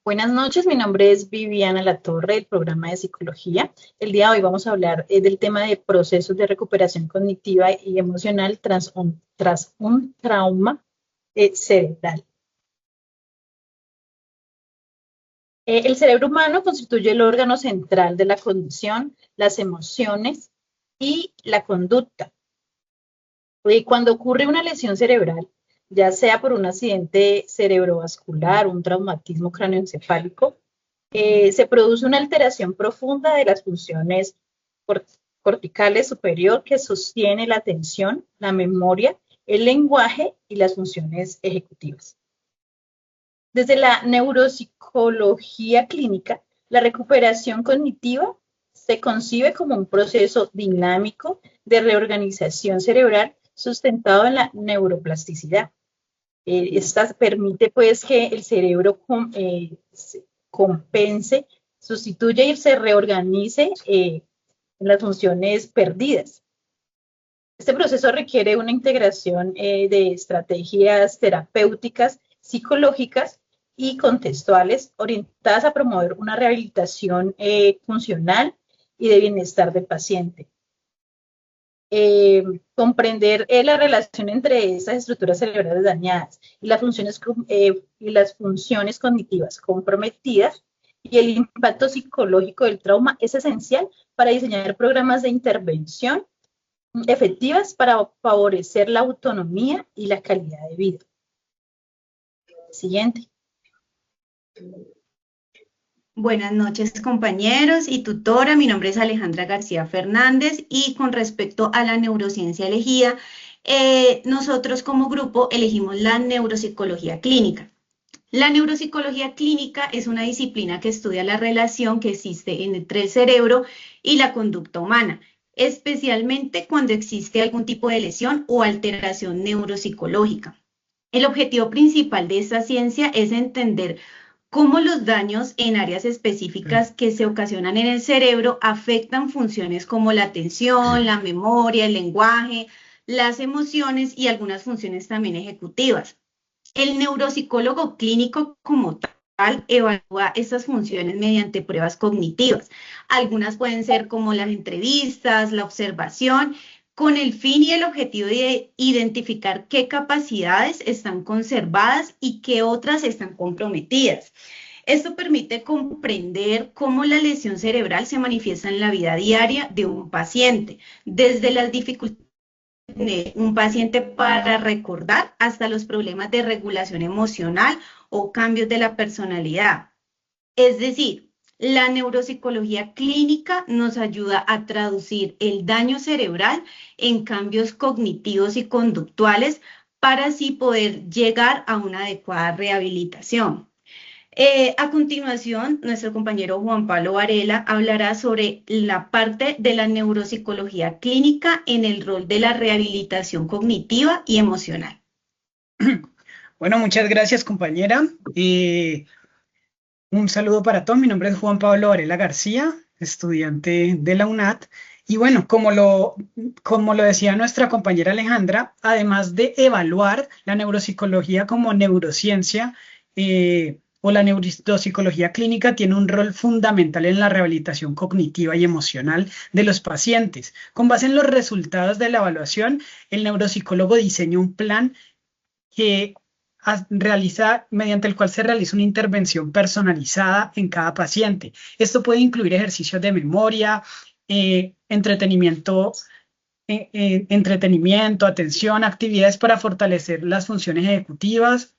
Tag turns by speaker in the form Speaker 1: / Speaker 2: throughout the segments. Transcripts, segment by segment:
Speaker 1: Buenas noches, mi nombre es Viviana Latorre, del programa de psicología. El día de hoy vamos a hablar del tema de procesos de recuperación cognitiva y emocional tras un trauma cerebral. El cerebro humano constituye el órgano central de la cognición, las emociones y la conducta. Cuando ocurre una lesión cerebral, ya sea por un accidente cerebrovascular, un traumatismo cráneoencefálico, se produce una alteración profunda de las funciones corticales superior que sostiene la atención, la memoria, el lenguaje y las funciones ejecutivas. Desde la neuropsicología clínica, la recuperación cognitiva se concibe como un proceso dinámico de reorganización cerebral sustentado en la neuroplasticidad. Esta permite pues que el cerebro compense, sustituya y se reorganice en las funciones perdidas. Este proceso requiere una integración de estrategias terapéuticas, psicológicas y contextuales orientadas a promover una rehabilitación funcional y de bienestar del paciente. Comprender la relación entre esas estructuras cerebrales dañadas y las funciones cognitivas comprometidas y el impacto psicológico del trauma es esencial para diseñar programas de intervención efectivas para favorecer la autonomía y la calidad de vida. Siguiente.
Speaker 2: Buenas noches, compañeros y tutora. Mi nombre es Alejandra García Fernández y con respecto a la neurociencia elegida, nosotros como grupo elegimos la neuropsicología clínica. La neuropsicología clínica es una disciplina que estudia la relación que existe entre el cerebro y la conducta humana, especialmente cuando existe algún tipo de lesión o alteración neuropsicológica. El objetivo principal de esta ciencia es entender cómo los daños en áreas específicas que se ocasionan en el cerebro afectan funciones como la atención, la memoria, el lenguaje, las emociones y algunas funciones también ejecutivas. El neuropsicólogo clínico como tal evalúa estas funciones mediante pruebas cognitivas. Algunas pueden ser como las entrevistas, la observación, con el fin y el objetivo de identificar qué capacidades están conservadas y qué otras están comprometidas. Esto permite comprender cómo la lesión cerebral se manifiesta en la vida diaria de un paciente, desde las dificultades de un paciente para recordar hasta los problemas de regulación emocional o cambios de la personalidad. Es decir, la neuropsicología clínica nos ayuda a traducir el daño cerebral en cambios cognitivos y conductuales para así poder llegar a una adecuada rehabilitación. A continuación, nuestro compañero Juan Pablo Varela hablará sobre la parte de la neuropsicología clínica en el rol de la rehabilitación cognitiva y emocional.
Speaker 3: Bueno, muchas gracias, compañera. Un saludo para todos. Mi nombre es Juan Pablo Varela García, estudiante de la UNAD. Y bueno, como lo decía nuestra compañera Alejandra, además de evaluar la neuropsicología como neurociencia, o la neuropsicología clínica tiene un rol fundamental en la rehabilitación cognitiva y emocional de los pacientes. Con base en los resultados de la evaluación, el neuropsicólogo diseña un plan mediante el cual se realiza una intervención personalizada en cada paciente. Esto puede incluir ejercicios de memoria, entretenimiento, atención, actividades para fortalecer las funciones ejecutivas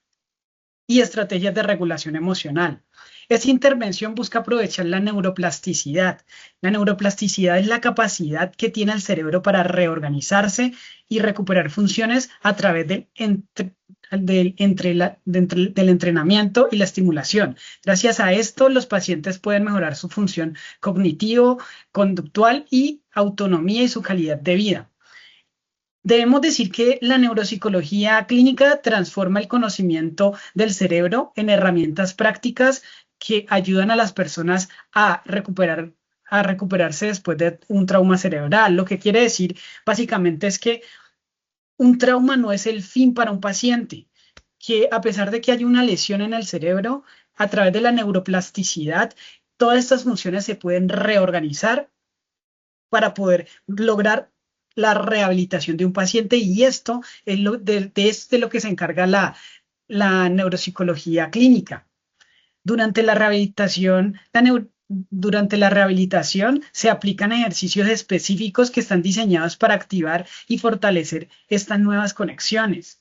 Speaker 3: y estrategias de regulación emocional. Esta intervención busca aprovechar la neuroplasticidad. La neuroplasticidad es la capacidad que tiene el cerebro para reorganizarse y recuperar funciones a través del entrenamiento y la estimulación. Gracias a esto, los pacientes pueden mejorar su función cognitivo, conductual y autonomía y su calidad de vida. Debemos decir que la neuropsicología clínica transforma el conocimiento del cerebro en herramientas prácticas que ayudan a las personas a recuperarse después de un trauma cerebral. Lo que quiere decir básicamente es que un trauma no es el fin para un paciente, que a pesar de que haya una lesión en el cerebro, a través de la neuroplasticidad, todas estas funciones se pueden reorganizar para poder lograr la rehabilitación de un paciente, y esto es de lo que se encarga la neuropsicología clínica. Durante la rehabilitación, se aplican ejercicios específicos que están diseñados para activar y fortalecer estas nuevas conexiones.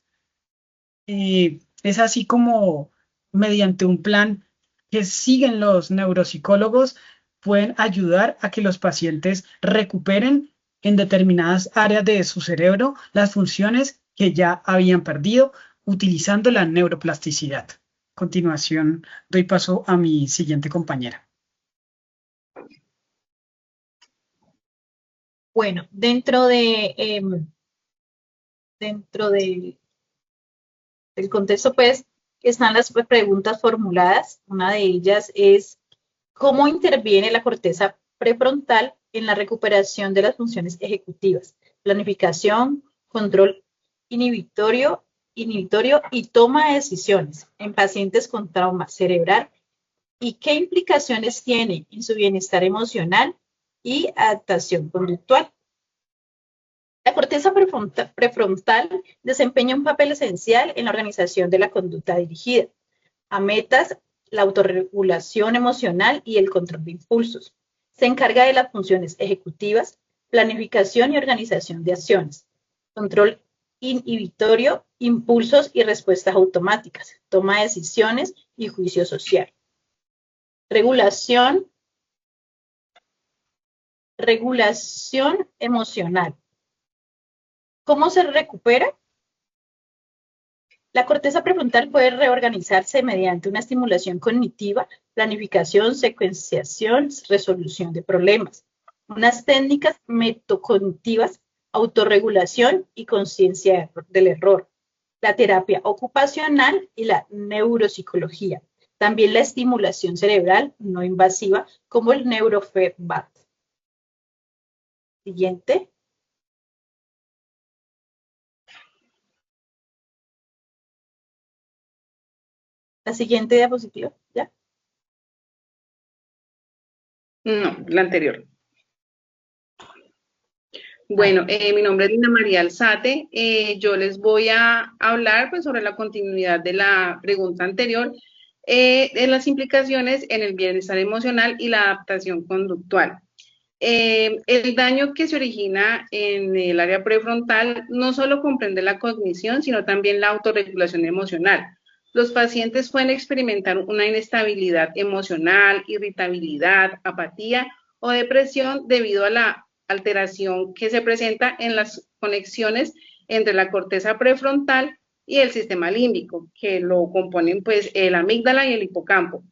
Speaker 3: Es así como, mediante un plan que siguen los neuropsicólogos, pueden ayudar a que los pacientes recuperen en determinadas áreas de su cerebro las funciones que ya habían perdido utilizando la neuroplasticidad. A continuación, doy paso a mi siguiente compañera.
Speaker 1: Bueno, dentro del contexto, pues, están las preguntas formuladas. Una de ellas es, ¿cómo interviene la corteza prefrontal en la recuperación de las funciones ejecutivas? Planificación, control inhibitorio y toma de decisiones en pacientes con trauma cerebral, y qué implicaciones tiene en su bienestar emocional y adaptación conductual. La corteza prefrontal desempeña un papel esencial en la organización de la conducta dirigida a metas, la autorregulación emocional y el control de impulsos. Se encarga de las funciones ejecutivas, planificación y organización de acciones, control inhibitorio, impulsos y respuestas automáticas, toma de decisiones y juicio social. Regulación emocional. ¿Cómo se recupera? La corteza prefrontal puede reorganizarse mediante una estimulación cognitiva, planificación, secuenciación, resolución de problemas, unas técnicas metacognitivas, autorregulación y conciencia del error, la terapia ocupacional y la neuropsicología. También la estimulación cerebral no invasiva, como el neurofeedback. Siguiente. La siguiente diapositiva, ¿ya?
Speaker 4: No, la anterior. Bueno, mi nombre es Dina María Alzate. Yo les voy a hablar pues, sobre la continuidad de la pregunta anterior, de las implicaciones en el bienestar emocional y la adaptación conductual. El daño que se origina en el área prefrontal no solo comprende la cognición, sino también la autorregulación emocional. Los pacientes pueden experimentar una inestabilidad emocional, irritabilidad, apatía o depresión debido a la alteración que se presenta en las conexiones entre la corteza prefrontal y el sistema límbico, que lo componen pues el amígdala y el hipocampo.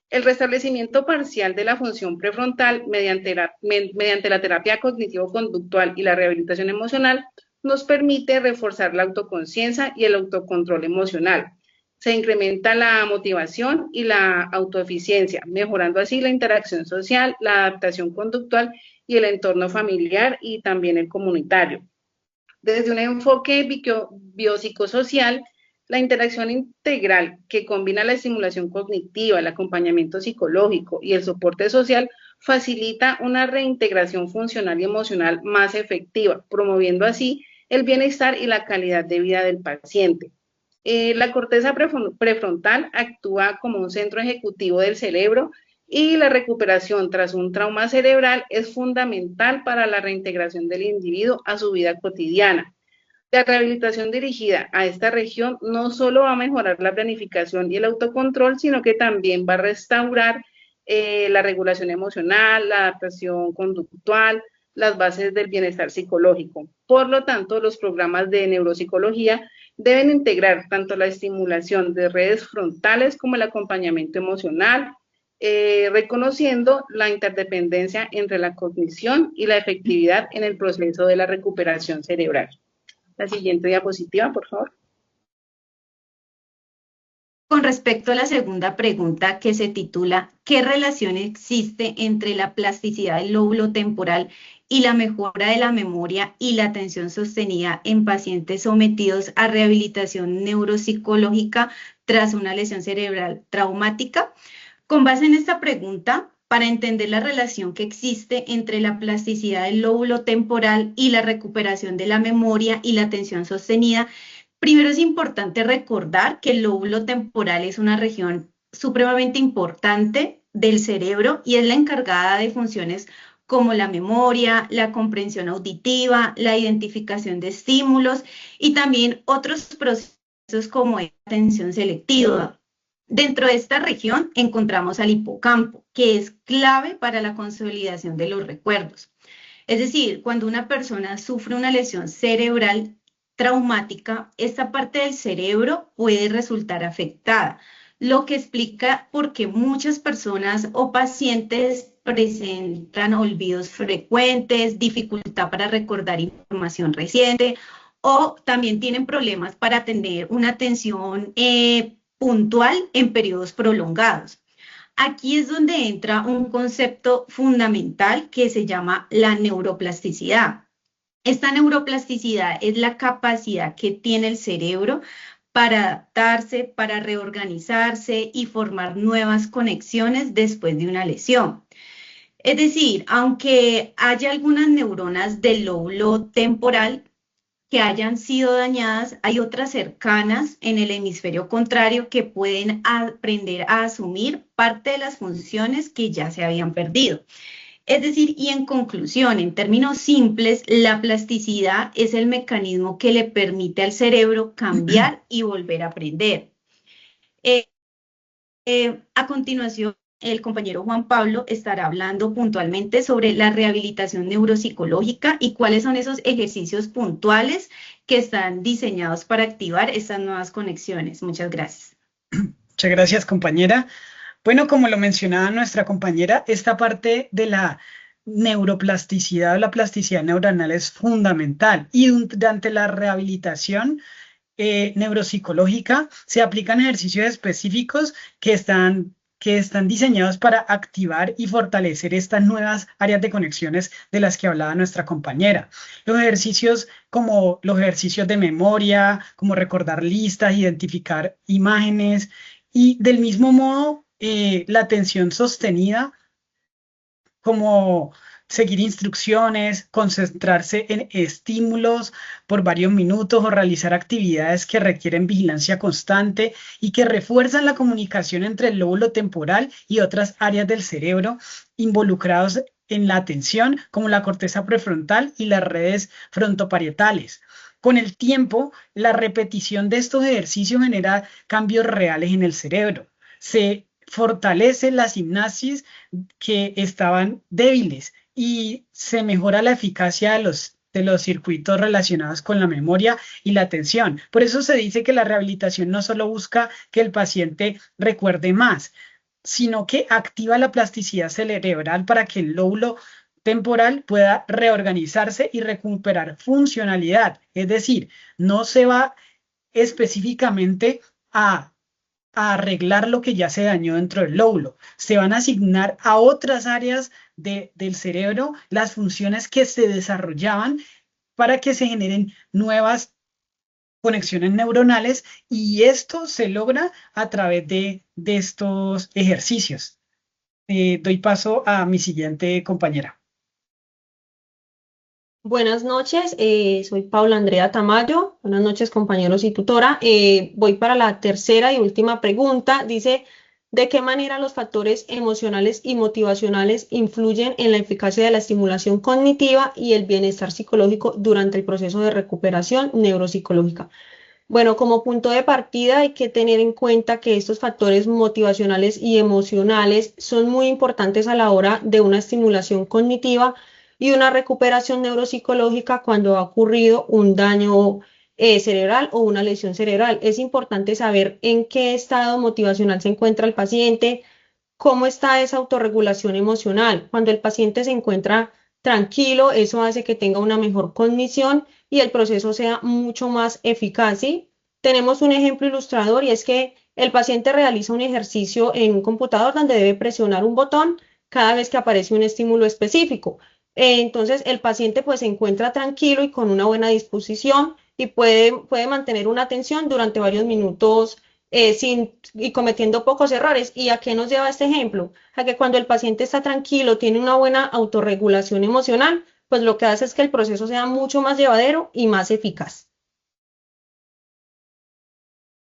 Speaker 4: El restablecimiento parcial de la función prefrontal mediante la terapia cognitivo-conductual y la rehabilitación emocional nos permite reforzar la autoconciencia y el autocontrol emocional. Se incrementa la motivación y la autoeficiencia, mejorando así la interacción social, la adaptación conductual y el entorno familiar y también el comunitario. Desde un enfoque biopsicosocial, la interacción integral que combina la estimulación cognitiva, el acompañamiento psicológico y el soporte social facilita una reintegración funcional y emocional más efectiva, promoviendo así el bienestar y la calidad de vida del paciente. La corteza prefrontal actúa como un centro ejecutivo del cerebro y la recuperación tras un trauma cerebral es fundamental para la reintegración del individuo a su vida cotidiana. La rehabilitación dirigida a esta región no solo va a mejorar la planificación y el autocontrol, sino que también va a restaurar la regulación emocional, la adaptación conductual, las bases del bienestar psicológico. Por lo tanto, los programas de neuropsicología deben integrar tanto la estimulación de redes frontales como el acompañamiento emocional, reconociendo la interdependencia entre la cognición y la efectividad en el proceso de la recuperación cerebral. La siguiente diapositiva, por favor.
Speaker 2: Con respecto a la segunda pregunta que se titula ¿qué relación existe entre la plasticidad del lóbulo temporal y la mejora de la memoria y la atención sostenida en pacientes sometidos a rehabilitación neuropsicológica tras una lesión cerebral traumática. Con base en esta pregunta, para entender la relación que existe entre la plasticidad del lóbulo temporal y la recuperación de la memoria y la atención sostenida, primero es importante recordar que el lóbulo temporal es una región supremamente importante del cerebro y es la encargada de funciones como la memoria, la comprensión auditiva, la identificación de estímulos y también otros procesos como la atención selectiva. Dentro de esta región encontramos al hipocampo, que es clave para la consolidación de los recuerdos. Es decir, cuando una persona sufre una lesión cerebral traumática, esta parte del cerebro puede resultar afectada, lo que explica por qué muchas personas o pacientes presentan olvidos frecuentes, dificultad para recordar información reciente o también tienen problemas para tener una atención puntual en periodos prolongados. Aquí es donde entra un concepto fundamental que se llama la neuroplasticidad. Esta neuroplasticidad es la capacidad que tiene el cerebro para adaptarse, para reorganizarse y formar nuevas conexiones después de una lesión. Es decir, aunque haya algunas neuronas del lóbulo temporal que hayan sido dañadas, hay otras cercanas en el hemisferio contrario que pueden aprender a asumir parte de las funciones que ya se habían perdido. Es decir, y en conclusión, en términos simples, la plasticidad es el mecanismo que le permite al cerebro cambiar y volver a aprender. A continuación, el compañero Juan Pablo estará hablando puntualmente sobre la rehabilitación neuropsicológica y cuáles son esos ejercicios puntuales que están diseñados para activar estas nuevas conexiones. Muchas gracias.
Speaker 3: Muchas gracias, compañera. Bueno, como lo mencionaba nuestra compañera, esta parte de la neuroplasticidad o la plasticidad neuronal es fundamental y durante la rehabilitación neuropsicológica se aplican ejercicios específicos que están diseñados para activar y fortalecer estas nuevas áreas de conexiones de las que hablaba nuestra compañera. Los ejercicios como los ejercicios de memoria, como recordar listas, identificar imágenes y del mismo modo la atención sostenida, como seguir instrucciones, concentrarse en estímulos por varios minutos o realizar actividades que requieren vigilancia constante y que refuerzan la comunicación entre el lóbulo temporal y otras áreas del cerebro involucrados en la atención, como la corteza prefrontal y las redes frontoparietales. Con el tiempo, la repetición de estos ejercicios genera cambios reales en el cerebro. Se fortalece las sinapsis que estaban débiles y se mejora la eficacia de los circuitos relacionados con la memoria y la atención. Por eso se dice que la rehabilitación no solo busca que el paciente recuerde más, sino que activa la plasticidad cerebral para que el lóbulo temporal pueda reorganizarse y recuperar funcionalidad. Es decir, no se va específicamente a arreglar lo que ya se dañó dentro del lóbulo. Se van a asignar a otras áreas del cerebro las funciones que se desarrollaban para que se generen nuevas conexiones neuronales y esto se logra a través de estos ejercicios. Doy paso a mi siguiente compañera.
Speaker 5: Buenas noches, soy Paula Andrea Tamayo. Buenas noches, compañeros y tutora. Voy para la tercera y última pregunta. Dice, ¿de qué manera los factores emocionales y motivacionales influyen en la eficacia de la estimulación cognitiva y el bienestar psicológico durante el proceso de recuperación neuropsicológica? Bueno, como punto de partida hay que tener en cuenta que estos factores motivacionales y emocionales son muy importantes a la hora de una estimulación cognitiva y una recuperación neuropsicológica cuando ha ocurrido un daño cerebral o una lesión cerebral. Es importante saber en qué estado motivacional se encuentra el paciente, cómo está esa autorregulación emocional. Cuando el paciente se encuentra tranquilo, eso hace que tenga una mejor cognición y el proceso sea mucho más eficaz, ¿sí? Tenemos un ejemplo ilustrador y es que el paciente realiza un ejercicio en un computador donde debe presionar un botón cada vez que aparece un estímulo específico. Entonces el paciente pues se encuentra tranquilo y con una buena disposición y puede mantener una atención durante varios minutos y cometiendo pocos errores. ¿Y a qué nos lleva este ejemplo? A que cuando el paciente está tranquilo, tiene una buena autorregulación emocional, pues lo que hace es que el proceso sea mucho más llevadero y más eficaz.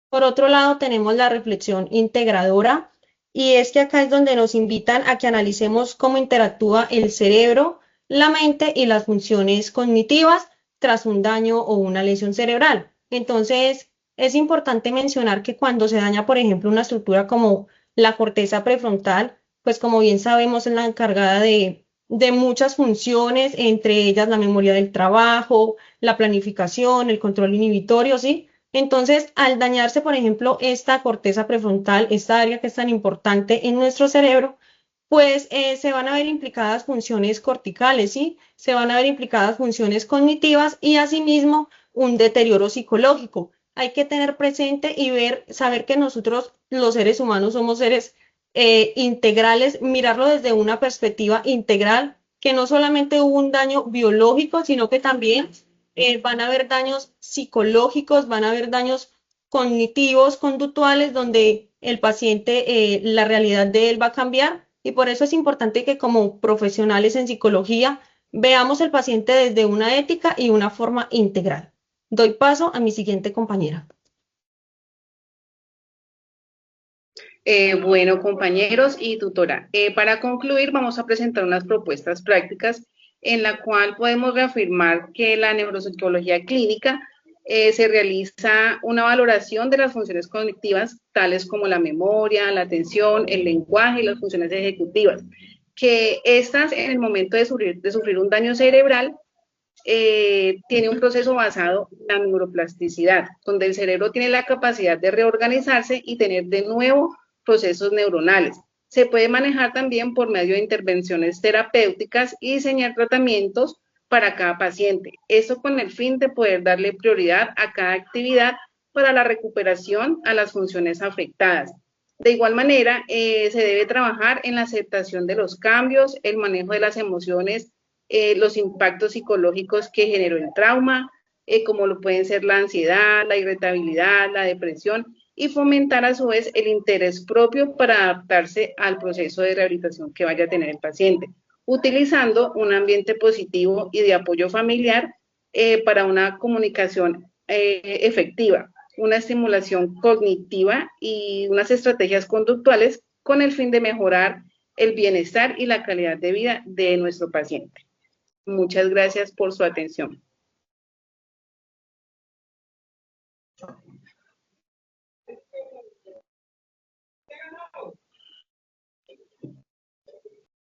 Speaker 5: Por otro lado, tenemos la reflexión integradora, y es que acá es donde nos invitan a que analicemos cómo interactúa el cerebro, la mente y las funciones cognitivas tras un daño o una lesión cerebral. Entonces, es importante mencionar que cuando se daña, por ejemplo, una estructura como la corteza prefrontal, pues como bien sabemos es la encargada de muchas funciones, entre ellas la memoria del trabajo, la planificación, el control inhibitorio, ¿sí? Entonces, al dañarse, por ejemplo, esta corteza prefrontal, esta área que es tan importante en nuestro cerebro, pues se van a ver implicadas funciones corticales, ¿sí? Se van a ver implicadas funciones cognitivas y asimismo un deterioro psicológico. Hay que tener presente y saber que nosotros, los seres humanos, somos seres integrales, mirarlo desde una perspectiva integral, que no solamente hubo un daño biológico, sino que también van a haber daños psicológicos, van a haber daños cognitivos, conductuales, donde el paciente, la realidad de él va a cambiar, y por eso es importante que como profesionales en psicología veamos el paciente desde una ética y una forma integral. Doy paso a mi siguiente compañera.
Speaker 4: Bueno, compañeros y tutora, para concluir vamos a presentar unas propuestas prácticas en la cual podemos reafirmar que la neuropsicología clínica se realiza una valoración de las funciones cognitivas, tales como la memoria, la atención, el lenguaje y las funciones ejecutivas, que estas en el momento de sufrir un daño cerebral tiene un proceso basado en la neuroplasticidad, donde el cerebro tiene la capacidad de reorganizarse y tener de nuevo procesos neuronales. Se puede manejar también por medio de intervenciones terapéuticas y diseñar tratamientos para cada paciente. Esto con el fin de poder darle prioridad a cada actividad para la recuperación a las funciones afectadas. De igual manera, se debe trabajar en la aceptación de los cambios, el manejo de las emociones, los impactos psicológicos que generó el trauma, como lo pueden ser la ansiedad, la irritabilidad, la depresión, y fomentar a su vez el interés propio para adaptarse al proceso de rehabilitación que vaya a tener el paciente, utilizando un ambiente positivo y de apoyo familiar para una comunicación efectiva, una estimulación cognitiva y unas estrategias conductuales con el fin de mejorar el bienestar y la calidad de vida de nuestro paciente. Muchas gracias por su atención.